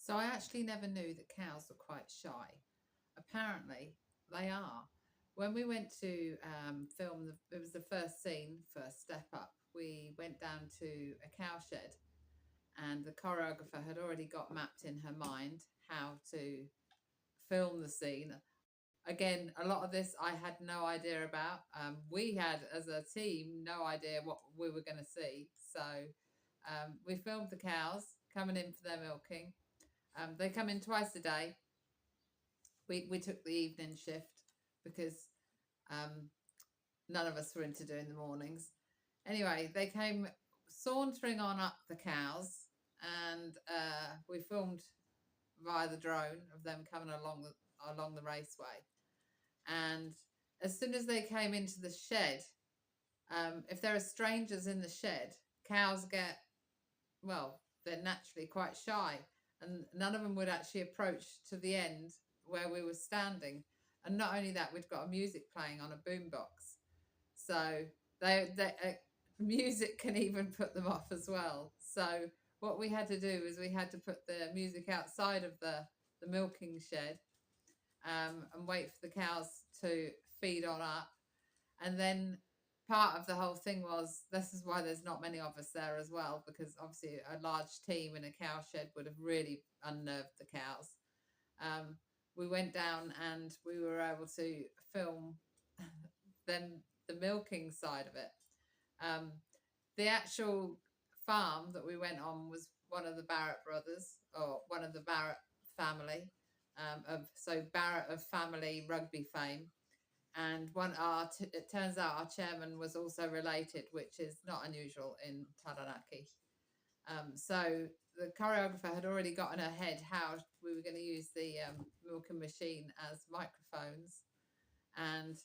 So I actually never knew that cows were quite shy. Apparently, they are. When we went to film, it was the first scene for Step Up. We went down to a cowshed, and the choreographer had already got mapped in her mind how to film the scene. Again, a lot of this I had no idea about. We had, as a team, no idea what we were going to see. So we filmed the cows coming in for their milking. They come in twice a day. We took the evening shift because um, none of us were into doing the mornings. Anyway, they came sauntering on up the cows, and we filmed via the drone of them coming along the raceway. And as soon as they came into the shed, if there are strangers in the shed, cows get, well, they're naturally quite shy, and none of them would actually approach to the end where we were standing. And not only that, we'd got a music playing on a boombox, so they music can even put them off as well. So what we had to do is we had to put the music outside of the milking shed, and wait for the cows to feed on up. And then part of the whole thing was, this is why there's not many of us there as well, because obviously a large team in a cow shed would have really unnerved the cows. Um, we went down and we were able to film then the milking side of it. Um, the actual farm that we went on was one of the Barrett brothers, or one of the Barrett family, so Barrett of family rugby fame. And it turns out our chairman was also related, which is not unusual in Taranaki. So the choreographer had already got in her head how we were going to use the milking machine as microphones, and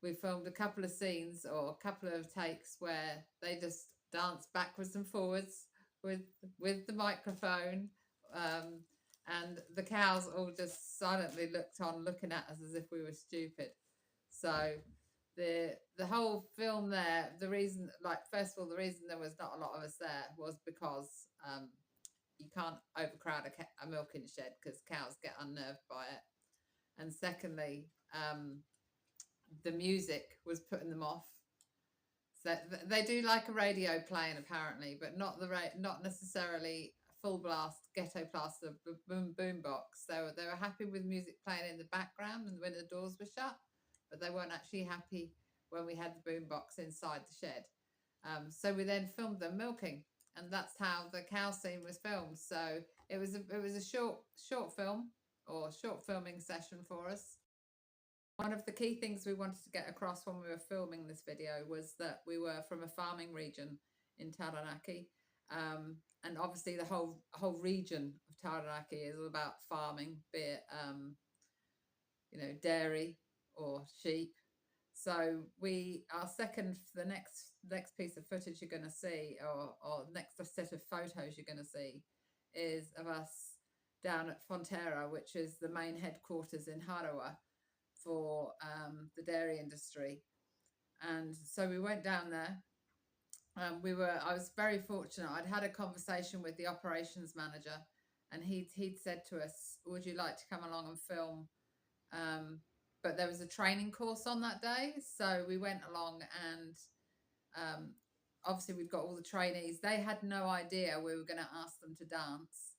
we filmed a couple of scenes or a couple of takes where they just danced backwards and forwards with with the microphone, um, and the cows all just silently looked on, looking at us as if we were stupid. So the whole film there, the reason, like, first of all, the reason there was not a lot of us there was because you can't overcrowd a milking shed because cows get unnerved by it, and secondly, the music was putting them off. So they do like a radio playing apparently, but not necessarily full blast ghetto blaster boom box. So they were happy with music playing in the background and when the doors were shut, but they weren't actually happy when we had the boom box inside the shed. So we then filmed them milking, and that's how the cow scene was filmed. So it was a short film or short filming session for us. One of the key things we wanted to get across when we were filming this video was that we were from a farming region in Taranaki. And obviously the whole region of Taranaki is all about farming, be it dairy or sheep. So the next piece of footage you're going to see, or next set of photos you're going to see, is of us down at Fonterra, which is the main headquarters in Harewa for the dairy industry. And so we went down there. I was very fortunate. I'd had a conversation with the operations manager, and he'd said to us, "Would you like to come along and film?" But there was a training course on that day, so we went along, and obviously we'd got all the trainees. They had no idea we were going to ask them to dance.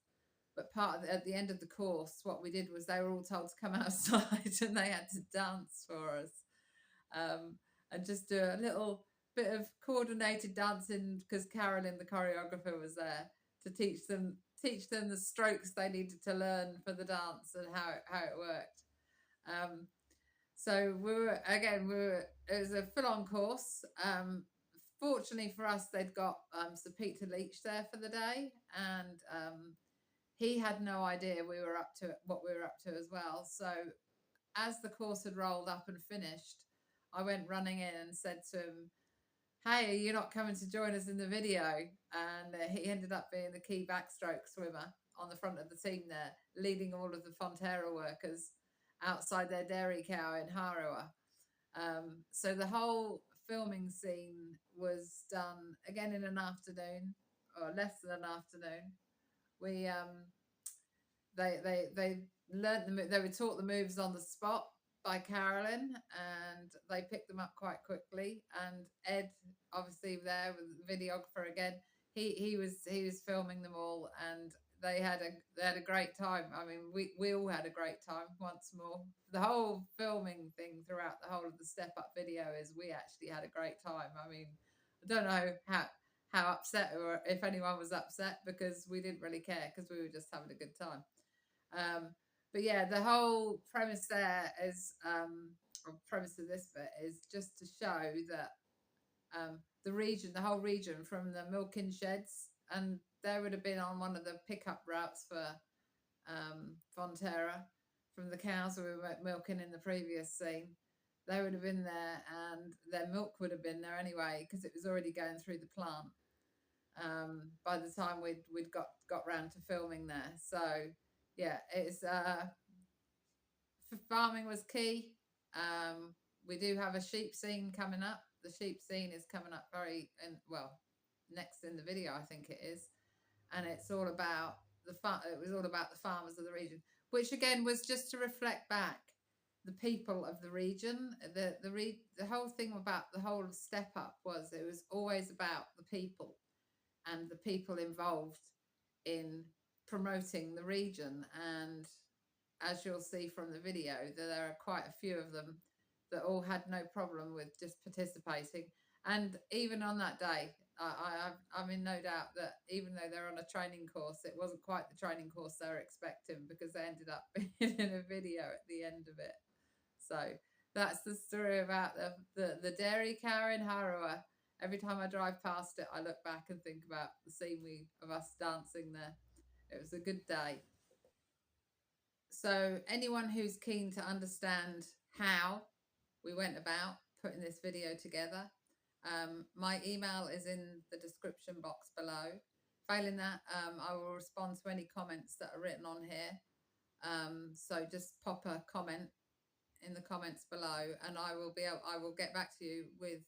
But at the end of the course, what we did was they were all told to come outside and they had to dance for us, and just do a little bit of coordinated dancing because Carolyn, the choreographer, was there to teach them the strokes they needed to learn for the dance and how it worked. So it was a full-on course. Fortunately for us, they'd got Sir Peter Leitch there for the day, and he had no idea what we were up to as well. So as the course had rolled up and finished, I went running in and said to him, "Hey, are you not coming to join us in the video?" And he ended up being the key backstroke swimmer on the front of the team there, leading all of the Fonterra workers outside their dairy cow in Harewa. So the whole filming scene was done again in an afternoon, or less than an afternoon. We They learned they were taught the moves on the spot by Carolyn, and they picked them up quite quickly. And Ed, obviously there with the videographer again, he was filming them all, and they had a great time. I mean, we all had a great time once more. The whole filming thing throughout the whole of the Step Up video is we actually had a great time. I mean, I don't know how upset or if anyone was upset, because we didn't really care because we were just having a good time. Um, but yeah, the whole premise there is, or premise of this bit is just to show that the region, the whole region from the milking sheds, and they would have been on one of the pickup routes for Fonterra from the cows we were milking in the previous scene. They would have been there, and their milk would have been there anyway because it was already going through the plant by the time we'd got round to filming there. So yeah, it's farming was key. We do have a sheep scene coming up. The sheep scene is coming up very, and well, next in the video I think it is, and it's all about it was all about the farmers of the region, which again was just to reflect back the people of the region. The whole thing about the whole of Step Up was it was always about the people and the people involved in promoting the region. And as you'll see from the video, there are quite a few of them that all had no problem with just participating. And even on that day, I'm in no doubt that even though they're on a training course, it wasn't quite the training course they were expecting, because they ended up being in a video at the end of it. So that's the story about the dairy cow in Harewa. Every time I drive past it, I look back and think about the scene of us dancing there. It was a good day. So anyone who's keen to understand how we went about putting this video together, my email is in the description box below. Failing that, I will respond to any comments that are written on here. So just pop a comment in the comments below, and I will get back to you with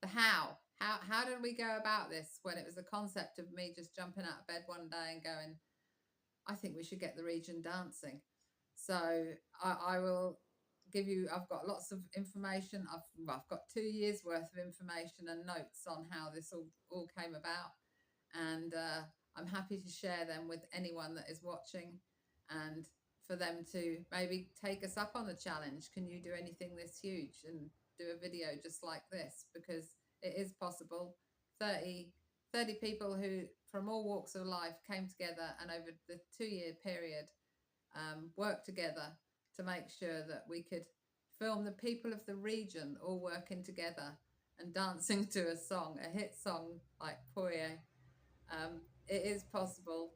the how. How did we go about this, when it was a concept of me just jumping out of bed one day and going, I think we should get the region dancing. So I will give you, I've got lots of information. I've got 2 years worth of information and notes on how this all came about. And I'm happy to share them with anyone that is watching, and for them to maybe take us up on the challenge. Can you do anything this huge and do a video just like this? Because it is possible. 30 people who from all walks of life came together, and over the 2-year period worked together to make sure that we could film the people of the region all working together and dancing to a song, a hit song like Poye. It is possible.